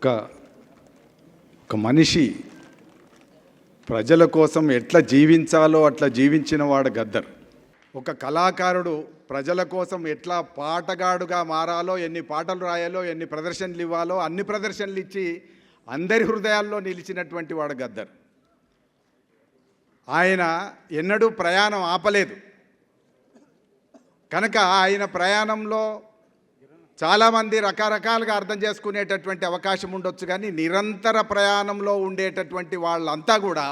ఒక మనిషి ప్రజల కోసం ఎట్లా జీవించాలో అట్లా జీవించిన వాడు గద్దర్. ఒక కళాకారుడు ప్రజల కోసం ఎట్లా పాటగాడుగా మారాలో, ఎన్ని పాటలు రాయాలో, ఎన్ని ప్రదర్శనలు ఇవ్వాలో అన్ని ప్రదర్శనలు ఇచ్చి అందరి హృదయాల్లో నిలిచినటువంటి వాడు గద్దర్. ఆయన ఎన్నడూ ప్రయాణం ఆపలేదు కనుక ఆయన ప్రయాణంలో చాలామంది రకరకాలుగా అర్థం చేసుకునేటటువంటి అవకాశం ఉండొచ్చు, కానీ నిరంతర ప్రయాణంలో ఉండేటటువంటి వాళ్ళంతా కూడా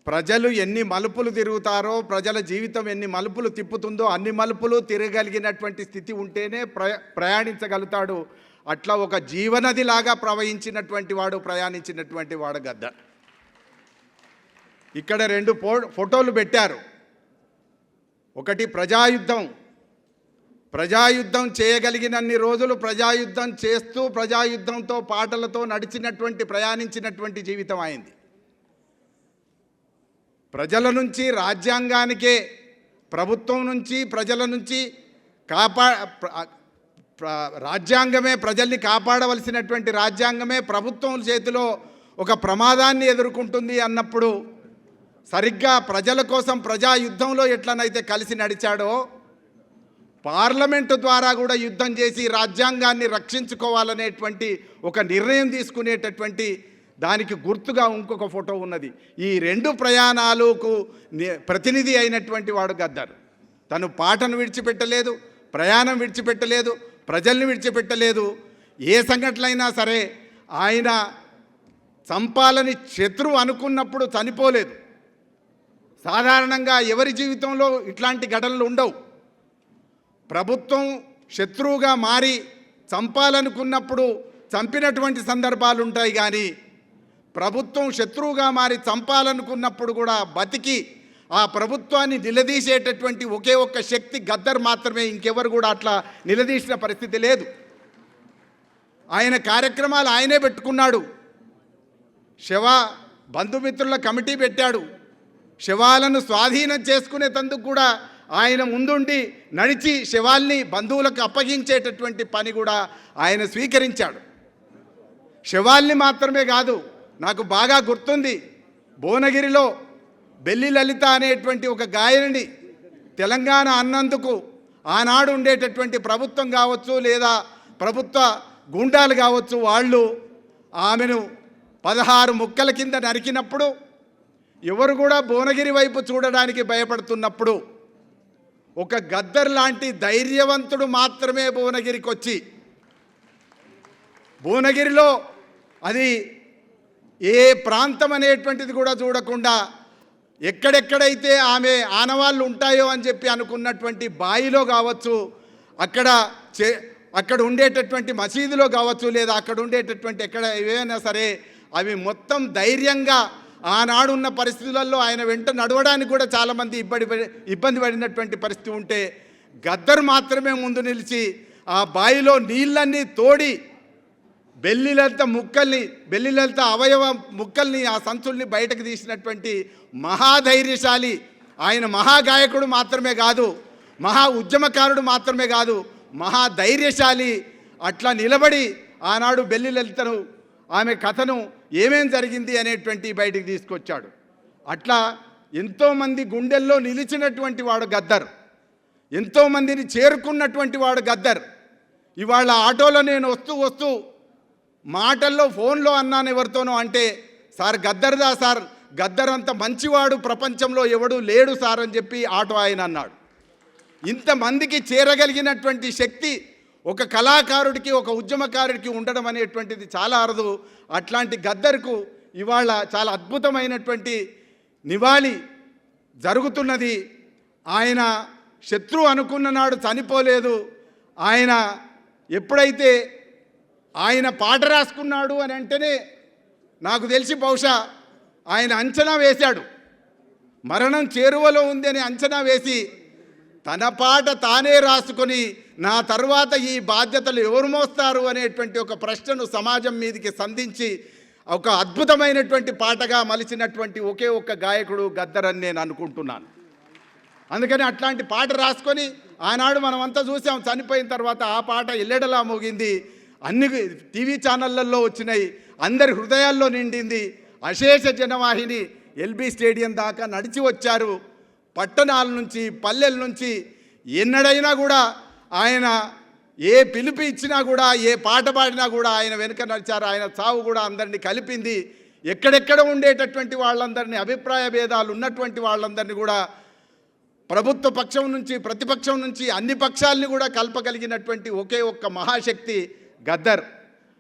ప్రజలు ఎన్ని మలుపులు తిరుగుతారో, ప్రజల జీవితం ఎన్ని మలుపులు తిప్పుతుందో అన్ని మలుపులు తిరగలిగినటువంటి స్థితి ఉంటేనే ప్రయాణించగలుగుతాడు. అట్లా ఒక జీవనదిలాగా ప్రయాణించినటువంటి వాడు గద్దర్. ఇక్కడ రెండు ఫోటోలు పెట్టారు. ఒకటి ప్రజాయుద్ధం చేయగలిగినన్ని రోజులు ప్రజాయుద్ధం చేస్తూ ప్రజాయుద్ధంతో పాటలతో ప్రయాణించినటువంటి జీవితం అయింది. ప్రజల నుంచి రాజ్యాంగానికే, ప్రభుత్వం నుంచి ప్రజల నుంచి రాజ్యాంగమే ప్రజల్ని కాపాడవలసినటువంటి రాజ్యాంగమే ప్రభుత్వం చేతిలో ఒక ప్రమాదాన్ని ఎదుర్కొంటుంది అన్నప్పుడు సరిగ్గా ప్రజల కోసం ప్రజాయుద్ధంలో ఎట్లనైతే కలిసి నడిచాడో, పార్లమెంటు ద్వారా కూడా యుద్ధం చేసి రాజ్యాంగాన్ని రక్షించుకోవాలనేటువంటి ఒక నిర్ణయం తీసుకునేటటువంటి దానికి గుర్తుగా ఇంకొక ఫోటో ఉన్నది. ఈ రెండు ప్రయాణాలకు ప్రతినిధి అయినటువంటి వాడు గద్దర్. తను పాటను విడిచిపెట్టలేదు, ప్రయాణం విడిచిపెట్టలేదు, ప్రజల్ని విడిచిపెట్టలేదు. ఏ సంఘటనలైనా సరే ఆయన చంపాలని శత్రువు అనుకున్నప్పుడు చనిపోలేదు. సాధారణంగా ఎవరి జీవితంలో ఇట్లాంటి ఘటనలు ఉండవు. ప్రభుత్వం శత్రువుగా మారి చంపాలనుకున్నప్పుడు చంపినటువంటి సందర్భాలు ఉంటాయి, కానీ ప్రభుత్వం శత్రువుగా మారి చంపాలనుకున్నప్పుడు కూడా బతికి ఆ ప్రభుత్వాన్ని నిలదీసేటటువంటి ఒకే ఒక్క శక్తి గద్దర్ మాత్రమే. ఇంకెవరు కూడా అట్లా నిలదీసిన పరిస్థితి లేదు. ఆయన కార్యక్రమాలు ఆయనే పెట్టుకున్నాడు. బంధుమిత్రుల కమిటీ పెట్టాడు. శవాలను స్వాధీనం చేసుకునేందుకు కూడా ఆయన ముందుండి నడిచి శవాల్ని బంధువులకు అప్పగించేటటువంటి పని కూడా ఆయన స్వీకరించాడు. శవాల్ని మాత్రమే కాదు, నాకు బాగా గుర్తుంది, భువనగిరిలో బెల్లి లలిత అనేటువంటి ఒక గాయనిని తెలంగాణ అన్నందుకు ఆనాడు ఉండేటటువంటి ప్రభుత్వం కావచ్చు లేదా ప్రభుత్వ గుండాలు కావచ్చు, వాళ్ళు ఆమెను 16 ముక్కల కింద నరికినప్పుడు ఎవరు కూడా భువనగిరి వైపు చూడడానికి భయపడుతున్నప్పుడు ఒక గద్దర్ లాంటి ధైర్యవంతుడు మాత్రమే భువనగిరికి వచ్చి, భువనగిరిలో అది ఏ ప్రాంతం అనేటువంటిది కూడా చూడకుండా ఎక్కడెక్కడైతే ఆమె ఆనవాళ్ళు ఉంటాయో అని చెప్పి అనుకున్నటువంటి బాయిలో కావచ్చు, అక్కడ ఉండేటటువంటి మసీదులో కావచ్చు, లేదా అక్కడ ఉండేటటువంటి ఎక్కడ ఏవైనా సరే అవి మొత్తం ధైర్యంగా ఆనాడు ఉన్న పరిస్థితులలో ఆయన వెంట నడవడానికి కూడా చాలామంది ఇబ్బంది పడినటువంటి పరిస్థితి ఉంటే గద్దర్ మాత్రమే ముందు నిలిచి ఆ బాయిలో నీళ్ళన్నీ తోడి బెల్లిలలిత అవయవ ముక్కల్ని, ఆ సంచుల్ని బయటకు తీసినటువంటి మహాధైర్యశాలి ఆయన. మహాగాయకుడు మాత్రమే కాదు, మహా ఉద్యమకారుడు మాత్రమే కాదు, మహాధైర్యశాలి. అట్లా నిలబడి ఆనాడు బెల్లిలలితను, ఆమె కథను ఏమేం జరిగింది అనేటువంటి బయటికి తీసుకొచ్చాడు. అట్లా ఎంతోమంది గుండెల్లో నిలిచినటువంటి వాడు గద్దర్, ఎంతోమందిని చేరుకున్నటువంటి వాడు గద్దర్. ఇవాళ ఆటోలో నేను వస్తూ మాటల్లో ఫోన్లో అన్నాను ఎవరితోనో, అంటే సార్ గద్దర్దా సార్, గద్దర్ అంత మంచివాడు ప్రపంచంలో ఎవడు లేడు సార్ అని చెప్పి ఆటో ఆయన అన్నాడు. ఇంతమందికి చేరగలిగినటువంటి శక్తి ఒక కళాకారుడికి, ఒక ఉద్యమకారుడికి ఉండడం అనేటువంటిది చాలా అరుదు. అట్లాంటి గద్దర్కు ఇవాళ చాలా అద్భుతమైనటువంటి నివాళి జరుగుతున్నది. ఆయన శత్రువు అనుకున్న నాడు చనిపోలేదు. ఆయన ఎప్పుడైతే ఆయన పాట రాసుకున్నాడు అని అంటేనే నాకు తెలిసి బహుశా ఆయన అంచనా వేశాడు, మరణం చేరువలో ఉంది అని అంచనా వేసి తన పాట తానే రాసుకొని నా తర్వాత ఈ బాధ్యతలు ఎవరు మోస్తారు అనేటువంటి ఒక ప్రశ్నను సమాజం మీదకి సంధించి ఒక అద్భుతమైనటువంటి పాటగా మలిచినటువంటి ఒకే ఒక్క గాయకుడు గద్దర్ అని నేను అనుకుంటున్నాను. అందుకని అట్లాంటి పాట రాసుకొని ఆనాడు మనమంతా చూసాం, చనిపోయిన తర్వాత ఆ పాట ఎల్లెడలా మోగింది. అన్ని టీవీ ఛానళ్ళల్లో వచ్చినాయి, అందరి హృదయాల్లో నిండింది. అశేష జనవాహిని ఎల్బీ స్టేడియం దాకా నడిచి వచ్చారు. పట్టణాల నుంచి పల్లెల నుంచి ఎన్నడైనా కూడా ఆయన ఏ పిలుపు ఇచ్చినా కూడా, ఏ పాట పాడినా కూడా ఆయన వెనుక నడిచారు. ఆయన చావు కూడా అందరినీ కలిపింది. ఎక్కడెక్కడ ఉండేటటువంటి వాళ్ళందరినీ, అభిప్రాయ భేదాలు ఉన్నటువంటి వాళ్ళందరినీ కూడా ప్రభుత్వ పక్షం నుంచి ప్రతిపక్షం నుంచి అన్ని పక్షాలని కూడా కలపగలిగినటువంటి ఒకే ఒక్క మహాశక్తి గద్దర్.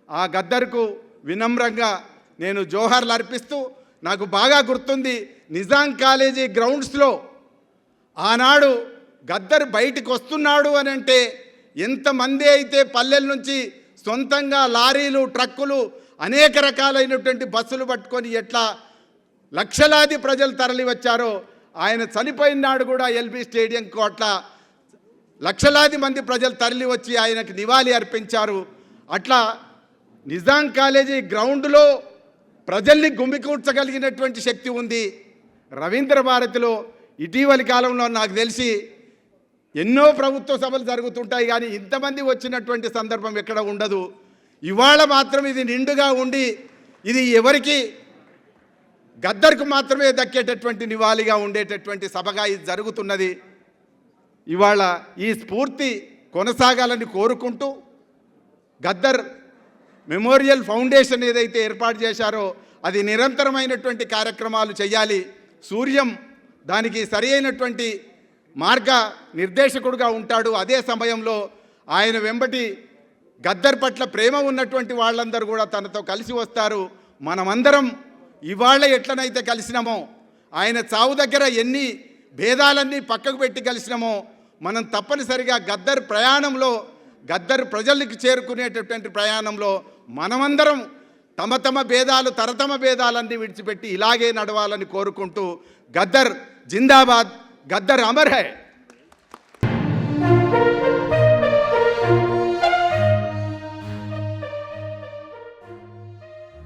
ఆ గద్దర్కు వినమ్రంగా నేను జోహార్లు అర్పిస్తూ, నాకు బాగా గుర్తుంది నిజాం కాలేజీ గ్రౌండ్స్లో ఆనాడు గద్దర్ బయటికి వస్తున్నాడు అని అంటే ఎంతమంది అయితే పల్లెల నుంచి సొంతంగా లారీలు ట్రక్కులు అనేక రకాలైనటువంటి బస్సులు పట్టుకొని ఎట్లా లక్షలాది ప్రజలు తరలి వచ్చారో, ఆయన చనిపోయిన నాడు కూడా ఎల్బీ స్టేడియంకు అట్లా లక్షలాది మంది ప్రజలు తరలి వచ్చి ఆయనకు నివాళి అర్పించారు. అట్లా నిజాం కాలేజీ గ్రౌండ్లో ప్రజల్ని గుమికూర్చగలిగినటువంటి శక్తి ఉంది. రవీంద్ర భారతిలో ఇటీవలి కాలంలో నాకు తెలిసి ఎన్నో ప్రభుత్వ సభలు జరుగుతుంటాయి, కానీ ఇంతమంది వచ్చినటువంటి సందర్భం ఎక్కడ ఉండదు. ఇవాళ మాత్రం ఇది నిండుగా ఉండి, ఇది ఎవరికి గద్దర్కు మాత్రమే దక్కేటటువంటి నివాళిగా ఉండేటటువంటి సభగా ఇది జరుగుతున్నది. ఇవాళ ఈ స్ఫూర్తి కొనసాగాలని కోరుకుంటూ, గద్దర్ మెమోరియల్ ఫౌండేషన్ ఏదైతే ఏర్పాటు చేశారో అది నిరంతరమైనటువంటి కార్యక్రమాలు చేయాలి. సూర్యం దానికి సరి అయినటువంటి మార్గ నిర్దేశకుడుగా ఉంటాడు. అదే సమయంలో ఆయన వెంబటి గద్దర్ పట్ల ప్రేమ ఉన్నటువంటి వాళ్ళందరూ కూడా తనతో కలిసి వస్తారు. మనమందరం ఇవాళ ఎట్లనైతే కలిసినామో, ఆయన చావు దగ్గర ఎన్ని భేదాలన్నీ పక్కకు పెట్టి కలిసినామో, మనం తప్పనిసరిగా గద్దర్ ప్రయాణంలో, గద్దర్ ప్రజలకు చేరుకునేటటువంటి ప్రయాణంలో మనమందరం తమ తమ భేదాలు, తరతమ భేదాలన్నీ విడిచిపెట్టి ఇలాగే నడవాలని కోరుకుంటూ, గద్దర్ జిందాబాద్, గద్దర్ అమర్ హై.